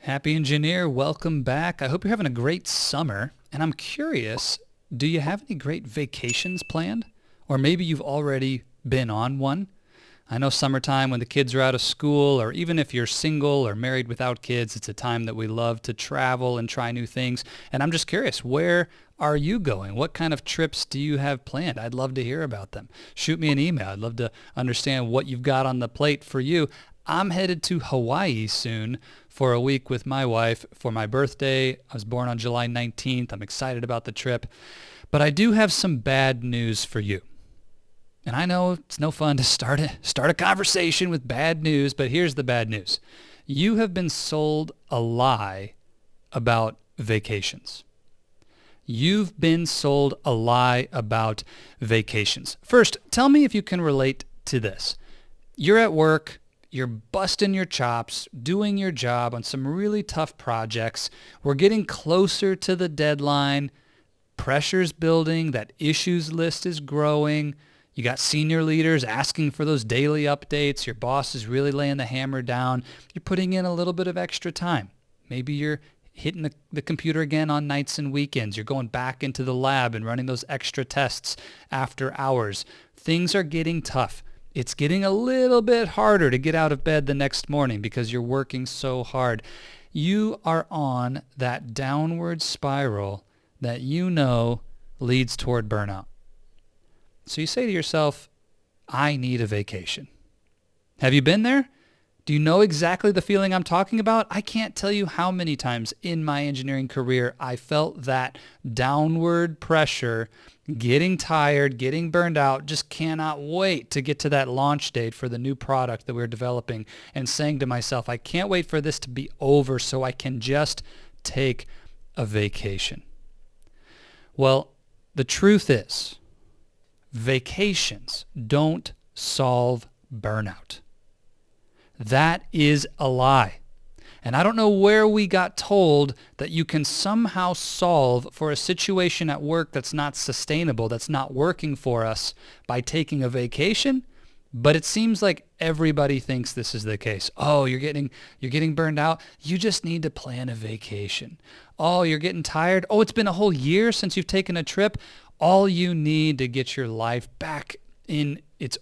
Happy Engineer, welcome back. I hope you're having a great summer. And I'm curious, do you have any great vacations planned? Or maybe you've already been on one? I know summertime when the kids are out of school, or even if you're single or married without kids, it's a time that we love to travel and try new things. And I'm just curious, where are you going? What kind of trips do you have planned? I'd love to hear about them. Shoot me an email. I'd love to understand what you've got on the plate for you. I'm headed to Hawaii soon for a week with my wife for my birthday. I was born on July 19th. I'm excited about the trip. But I do have some bad news for you. And I know it's no fun to start a conversation with bad news, but here's the bad news. You have been sold a lie about vacations. You've been sold a lie about vacations. First, tell me if you can relate to this. You're at work. You're busting your chops, doing your job on some really tough projects. We're getting closer to the deadline. Pressure's building. That issues list is growing. You got senior leaders asking for those daily updates. Your boss is really laying the hammer down. You're putting in a little bit of extra time. Maybe you're hitting the computer again on nights and weekends. You're going back into the lab and running those extra tests after hours. Things are getting tough. It's getting a little bit harder to get out of bed the next morning because you're working so hard. You are on that downward spiral that you know leads toward burnout. So you say to yourself, I need a vacation. Have you been there? Do you know exactly the feeling I'm talking about? I can't tell you how many times in my engineering career I felt that downward pressure, getting tired, getting burned out, just cannot wait to get to that launch date for the new product that we're developing, and saying to myself, I can't wait for this to be over so I can just take a vacation. Well, the truth is, vacations don't solve burnout. That is a lie. And I don't know where we got told that you can somehow solve for a situation at work that's not sustainable, that's not working for us by taking a vacation. But it seems like everybody thinks this is the case. Oh, you're getting burned out. You just need to plan a vacation. Oh, you're getting tired. Oh, it's been a whole year since you've taken a trip. All you need to get your life back in its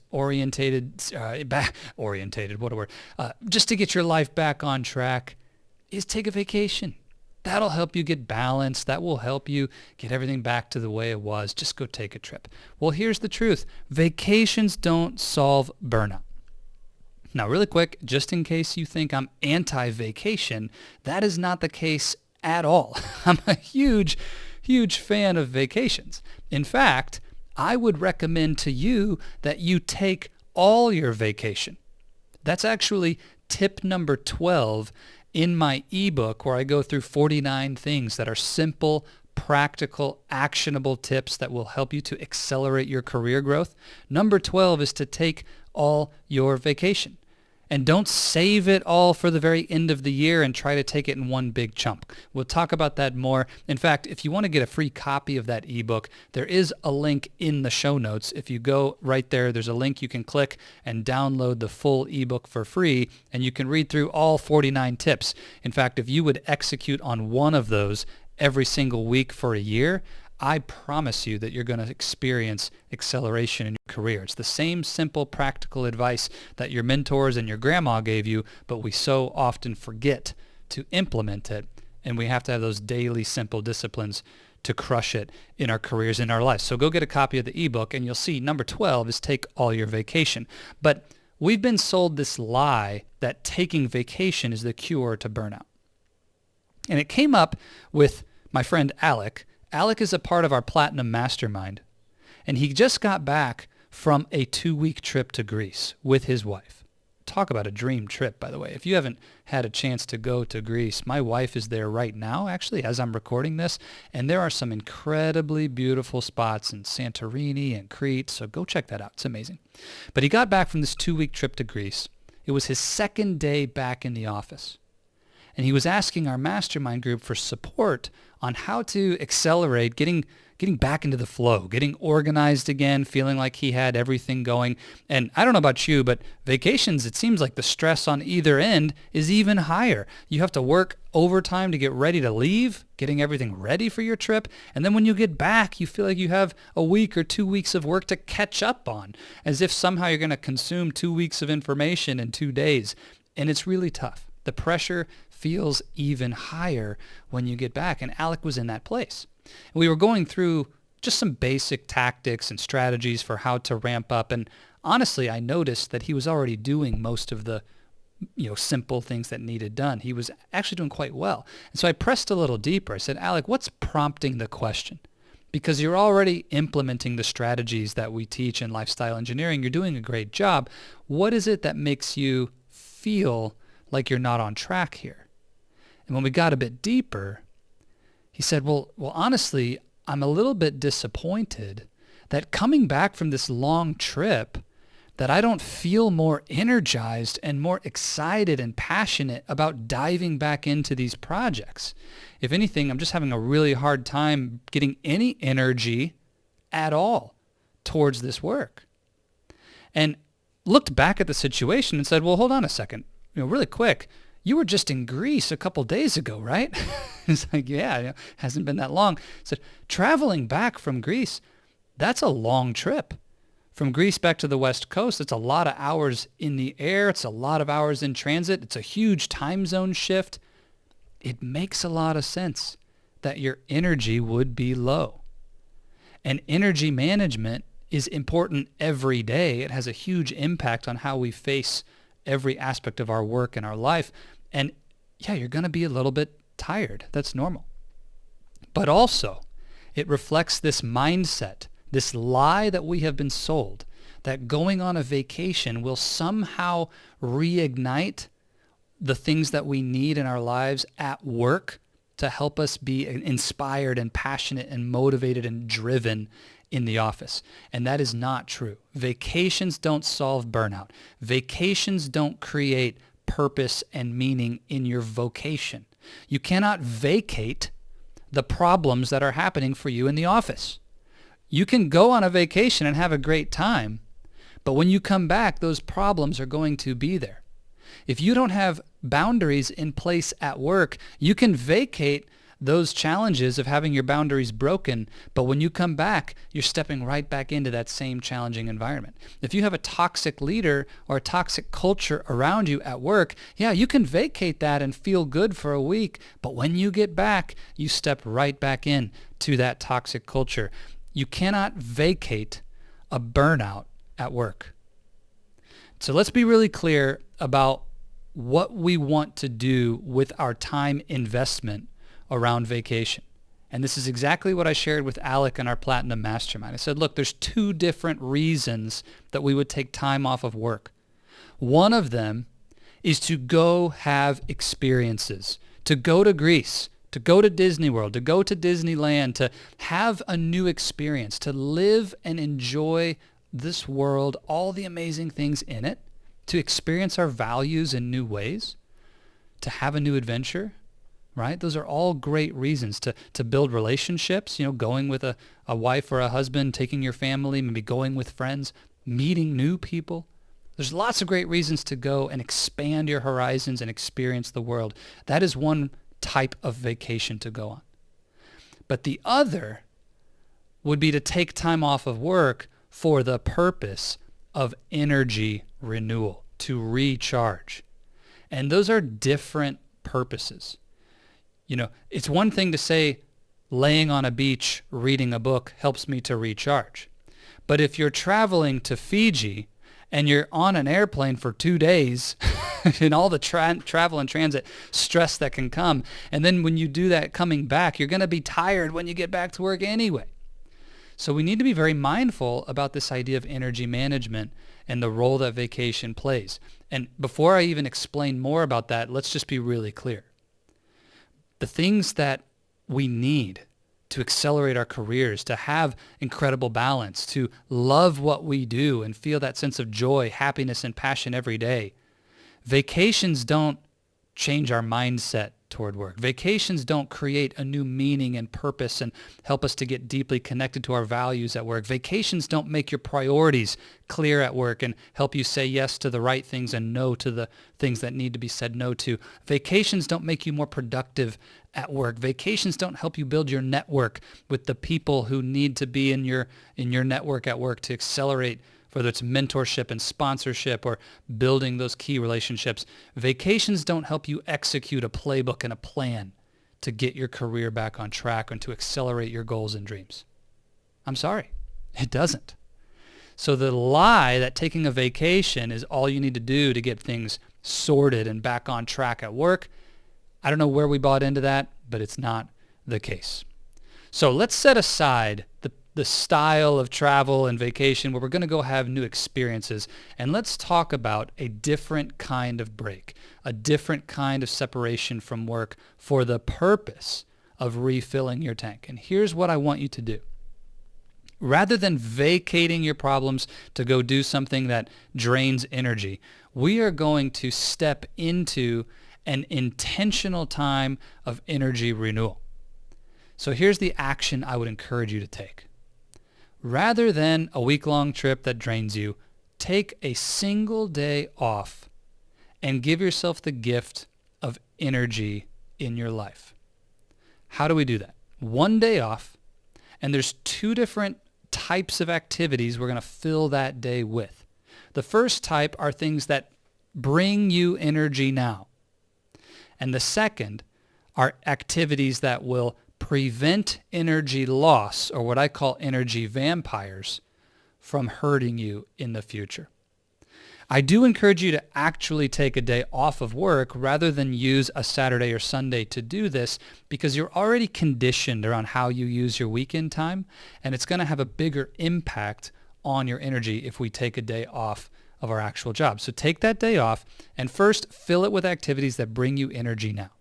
just to get your life back on track is take a vacation. That'll help you get balanced. That will help you get everything back to the way it was. Just go take a trip. Well, here's the truth. Vacations don't solve burnout. Now, really quick, just in case you think I'm anti-vacation, that is not the case at all. I'm a huge fan of vacations. In fact, I would recommend to you that you take all your vacation. That's actually tip number 12 in my eBook, where I go through 49 things that are simple, practical, actionable tips that will help you to accelerate your career growth. Number 12 is to take all your vacation. And don't save it all for the very end of the year and try to take it in one big chunk. We'll talk about that more. In fact, if you want to get a free copy of that ebook, there is a link in the show notes. If you go right there, there's a link you can click and download the full ebook for free, and you can read through all 49 tips. In fact, if you would execute on one of those every single week for a year, I promise you that you're going to experience acceleration in your career. It's the same simple, practical advice that your mentors and your grandma gave you, but we so often forget to implement it, and we have to have those daily simple disciplines to crush it in our careers, in our lives. So go get a copy of the ebook, and you'll see number 12 is take all your vacation. But we've been sold this lie that taking vacation is the cure to burnout. And it came up with my friend Alec. Alec is a part of our Platinum Mastermind, and he just got back from a 2-week trip to Greece with his wife. Talk about a dream trip, by the way. If you haven't had a chance to go to Greece, my wife is there right now, actually, as I'm recording this, and there are some incredibly beautiful spots in Santorini and Crete, so go check that out. It's amazing. But he got back from this 2-week trip to Greece. It was his second day back in the office. And he was asking our mastermind group for support on how to accelerate getting back into the flow, getting organized again, feeling like he had everything going. And I don't know about you, but vacations, it seems like the stress on either end is even higher. You have to work overtime to get ready to leave, getting everything ready for your trip. And then when you get back, you feel like you have a week or 2 weeks of work to catch up on, as if somehow you're going to consume 2 weeks of information in 2 days. And it's really tough. The pressure feels even higher when you get back. And Alec was in that place. And we were going through just some basic tactics and strategies for how to ramp up. And honestly, I noticed that he was already doing most of the simple things that needed done. He was actually doing quite well. And so I pressed a little deeper. I said, Alec, what's prompting the question? Because you're already implementing the strategies that we teach in lifestyle engineering. You're doing a great job. What is it that makes you feel like you're not on track here? And when we got a bit deeper, he said, well, honestly, I'm a little bit disappointed that coming back from this long trip, that I don't feel more energized and more excited and passionate about diving back into these projects. If anything, I'm just having a really hard time getting any energy at all towards this work. And looked back at the situation and said, well, hold on a second, really quick. You were just in Greece a couple days ago, right? It's like, yeah, it hasn't been that long. So traveling back from Greece, that's a long trip. From Greece back to the West Coast, it's a lot of hours in the air. It's a lot of hours in transit. It's a huge time zone shift. It makes a lot of sense that your energy would be low. And energy management is important every day. It has a huge impact on how we face every aspect of our work and our life. And yeah, you're going to be a little bit tired. That's normal. But also, it reflects this mindset, this lie that we have been sold, that going on a vacation will somehow reignite the things that we need in our lives at work to help us be inspired and passionate and motivated and driven in the office. And that is not true. Vacations don't solve burnout. Vacations don't create purpose and meaning in your vocation. You cannot vacate the problems that are happening for you in the office. You can go on a vacation and have a great time, but when you come back, those problems are going to be there. If you don't have boundaries in place at work, you can vacate those challenges of having your boundaries broken, but when you come back, you're stepping right back into that same challenging environment. If you have a toxic leader or a toxic culture around you at work, yeah, you can vacate that and feel good for a week, but when you get back, you step right back in to that toxic culture. You cannot vacate a burnout at work. So let's be really clear about what we want to do with our time investment around vacation. And this is exactly what I shared with Alec in our Platinum Mastermind. I said, look, there's 2 different reasons that we would take time off of work. One of them is to go have experiences, to go to Greece, to go to Disney World, to go to Disneyland, to have a new experience, to live and enjoy this world, all the amazing things in it, to experience our values in new ways, to have a new adventure, right? Those are all great reasons to build relationships, going with a wife or a husband, taking your family, maybe going with friends, meeting new people. There's lots of great reasons to go and expand your horizons and experience the world. That is one type of vacation to go on. But the other would be to take time off of work for the purpose of energy renewal, to recharge. And those are different purposes. It's one thing to say laying on a beach reading a book helps me to recharge. But if you're traveling to Fiji and you're on an airplane for 2 days and all the travel and transit stress that can come, and then when you do that coming back, you're going to be tired when you get back to work anyway. So we need to be very mindful about this idea of energy management and the role that vacation plays. And before I even explain more about that, let's just be really clear. The things that we need to accelerate our careers, to have incredible balance, to love what we do and feel that sense of joy, happiness, and passion every day, vacations don't change our mindset toward work. Vacations don't create a new meaning and purpose and help us to get deeply connected to our values at work. Vacations don't make your priorities clear at work and help you say yes to the right things and no to the things that need to be said no to. Vacations don't make you more productive at work. Vacations don't help you build your network with the people who need to be in your network at work to accelerate, whether it's mentorship and sponsorship or building those key relationships. Vacations don't help you execute a playbook and a plan to get your career back on track and to accelerate your goals and dreams. I'm sorry, it doesn't. So the lie that taking a vacation is all you need to do to get things sorted and back on track at work, I don't know where we bought into that, but it's not the case. So let's set aside the style of travel and vacation where we're going to go have new experiences. And let's talk about a different kind of break, a different kind of separation from work for the purpose of refilling your tank. And here's what I want you to do. Rather than vacating your problems to go do something that drains energy, we are going to step into an intentional time of energy renewal. So here's the action I would encourage you to take. Rather than a week-long trip that drains you, take a single day off and give yourself the gift of energy in your life. How do we do that? One day off, and there's two different types of activities we're going to fill that day with. The first type are things that bring you energy now. And the second are activities that will prevent energy loss, or what I call energy vampires, from hurting you in the future. I do encourage you to actually take a day off of work rather than use a Saturday or Sunday to do this, because you're already conditioned around how you use your weekend time, and it's going to have a bigger impact on your energy if we take a day off of our actual job. So take that day off and first fill it with activities that bring you energy now.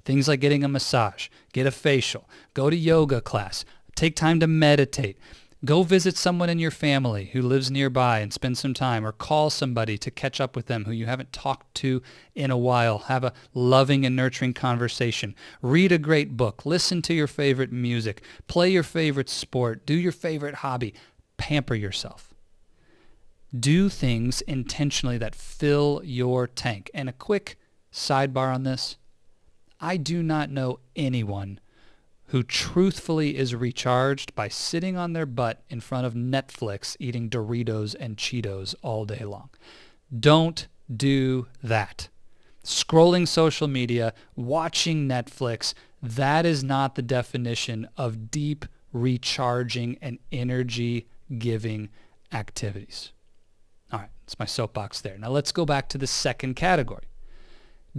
Things like getting a massage, get a facial, go to yoga class, take time to meditate, go visit someone in your family who lives nearby and spend some time, or call somebody to catch up with them who you haven't talked to in a while. Have a loving and nurturing conversation. Read a great book. Listen to your favorite music. Play your favorite sport. Do your favorite hobby. Pamper yourself. Do things intentionally that fill your tank. And a quick sidebar on this. I do not know anyone who truthfully is recharged by sitting on their butt in front of Netflix eating Doritos and Cheetos all day long. Don't do that. Scrolling social media, watching Netflix, that is not the definition of deep, recharging, and energy-giving activities. All right, that's my soapbox there. Now let's go back to the second category.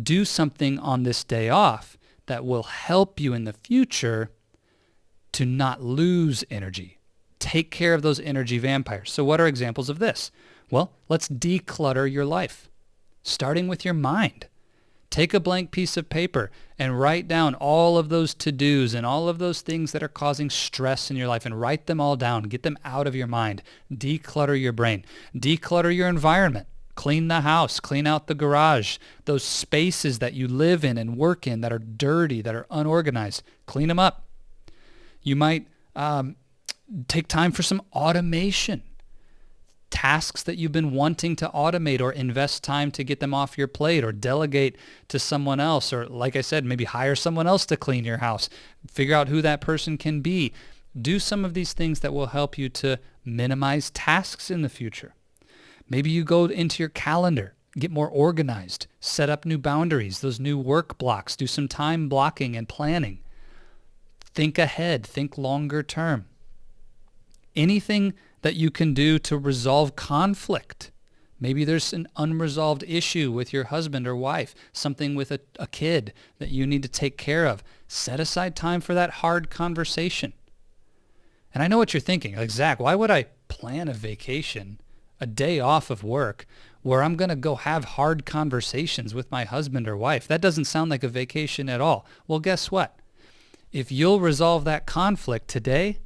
Do something on this day off that will help you in the future to not lose energy. Take care of those energy vampires. So what are examples of this? Well, let's declutter your life, starting with your mind. Take a blank piece of paper and write down all of those to-dos and all of those things that are causing stress in your life, and write them all down. Get them out of your mind. Declutter your brain. Declutter your environment. Clean the house, clean out the garage, those spaces that you live in and work in that are dirty, that are unorganized. Clean them up. You might take time for some automation. Tasks that you've been wanting to automate, or invest time to get them off your plate, or delegate to someone else, or like I said, maybe hire someone else to clean your house. Figure out who that person can be. Do some of these things that will help you to minimize tasks in the future. Maybe you go into your calendar, get more organized, set up new boundaries, those new work blocks, do some time blocking and planning. Think ahead, think longer term. Anything that you can do to resolve conflict. Maybe there's an unresolved issue with your husband or wife, something with a kid that you need to take care of. Set aside time for that hard conversation. And I know what you're thinking, like, Zach, why would I plan a vacation, a day off of work, where I'm going to go have hard conversations with my husband or wife? That doesn't sound like a vacation at all. Well, guess what? If you'll resolve that conflict today,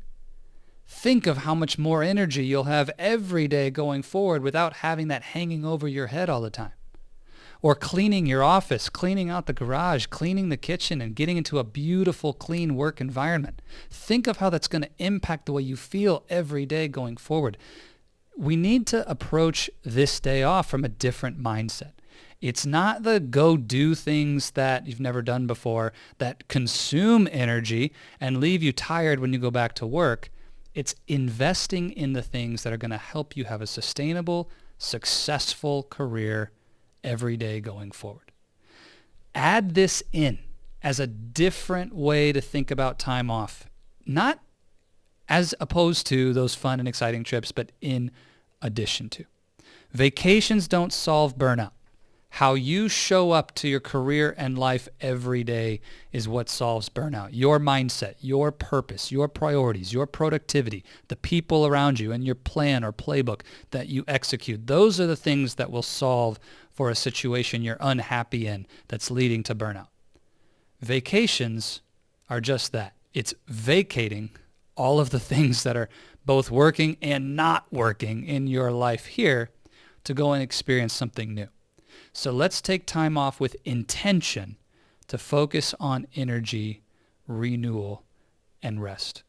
think of how much more energy you'll have every day going forward without having that hanging over your head all the time. or cleaning your office, cleaning out the garage, cleaning the kitchen, and getting into a beautiful, clean work environment. Think of how that's going to impact the way you feel every day going forward. We need to approach this day off from a different mindset. It's not the go do things that you've never done before that consume energy and leave you tired when you go back to work. It's investing in the things that are going to help you have a sustainable, successful career every day going forward. Add this in as a different way to think about time off, not as opposed to those fun and exciting trips, but in addition to. Vacations don't solve burnout. How you show up to your career and life every day is what solves burnout. Your mindset, your purpose, your priorities, your productivity, the people around you, and your plan or playbook that you execute. Those are the things that will solve for a situation you're unhappy in that's leading to burnout. Vacations are just that. It's vacating all of the things that are both working and not working in your life here to go and experience something new. So let's take time off with intention to focus on energy, renewal, and rest.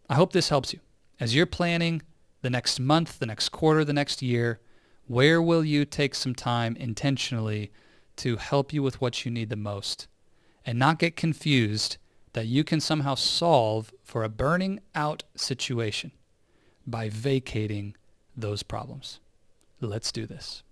I hope this helps you. As you're planning the next month, the next quarter, the next year, where will you take some time intentionally to help you with what you need the most and not get confused that you can somehow solve for a burning out situation by vacating those problems? Let's do this.